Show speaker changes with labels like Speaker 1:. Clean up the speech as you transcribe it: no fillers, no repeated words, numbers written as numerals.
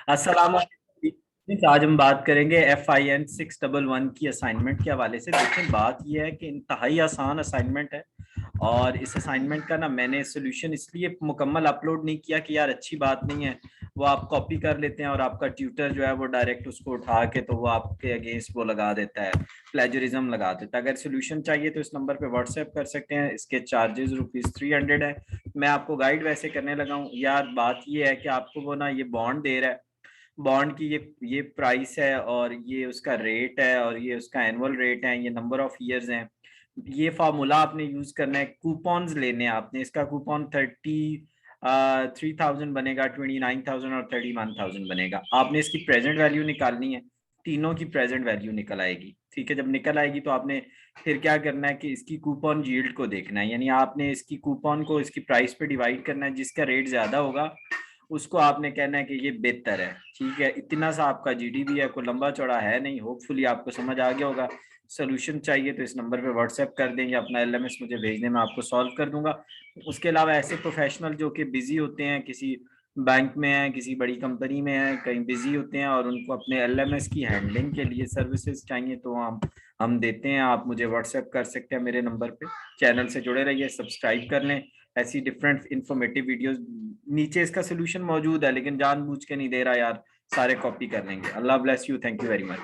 Speaker 1: अस्सलाम वालेकुम। आज हम बात करेंगे FIN 611 की असाइनमेंट के हवाले से। देखें, बात यह है कि इंतहाई आसान असाइनमेंट है और इस असाइनमेंट का ना मैंने सोल्यूशन इसलिए मुकम्मल अपलोड नहीं किया कि यार अच्छी बात नहीं है, वो आप कॉपी कर लेते हैं और आपका ट्यूटर जो है वो डायरेक्ट उसको उठा के तो वो आपके अगेंस्ट वो लगा देता है, प्लेजरिज्म लगा देता है। अगर सोल्यूशन चाहिए तो इस नंबर पे व्हाट्सएप कर सकते हैं। इसके चार्जेस ₹300 है। मैं आपको गाइड वैसे करने लगा हूँ यार। बात ये है कि आपको वो ना ये बॉन्ड दे रहा है, बॉन्ड की ये प्राइस है और ये उसका रेट है और ये उसका एनुअल रेट है, ये नंबर ऑफ ईयर्स हैं। ये फार्मूला आपने यूज करना है, कूपन्स लेने हैं आपने। इसका कूपन 30,000 बनेगा, 29,000 और 31,000 बनेगा। आपने इसकी प्रेजेंट वैल्यू निकालनी है, तीनों की प्रेजेंट वैल्यू निकल आएगी। ठीक है, जब निकल आएगी तो आपने फिर क्या करना है कि इसकी कूपन यील्ड को देखना है, यानी आपने इसकी कूपन को इसकी प्राइस पे डिवाइड करना है। जिसका रेट ज्यादा होगा उसको आपने कहना है कि ये बेहतर है। ठीक है, इतना सा आपका GDP है, कोई लंबा चौड़ा है नहीं। होपफुली आपको समझ आ गया होगा। सोल्यूशन चाहिए तो इस नंबर पे व्हाट्सएप कर दें या अपना LMS मुझे भेजने में आपको सॉल्व कर दूंगा। उसके अलावा ऐसे प्रोफेशनल जो कि बिजी होते हैं, किसी बैंक में है, किसी बड़ी कंपनी में है, कहीं बिजी होते हैं और उनको अपने LMS की हैंडलिंग के लिए सर्विसेज चाहिए तो हम देते हैं। आप मुझे व्हाट्सएप कर सकते हैं मेरे नंबर पे। चैनल से जुड़े रहिए, सब्सक्राइब कर लें। ऐसी डिफरेंट इंफॉर्मेटिव वीडियोस। नीचे इसका सोल्यूशन मौजूद है लेकिन जानबूझ के नहीं दे रहा यार, सारे कॉपी कर लेंगे। Allah bless you, thank you very much.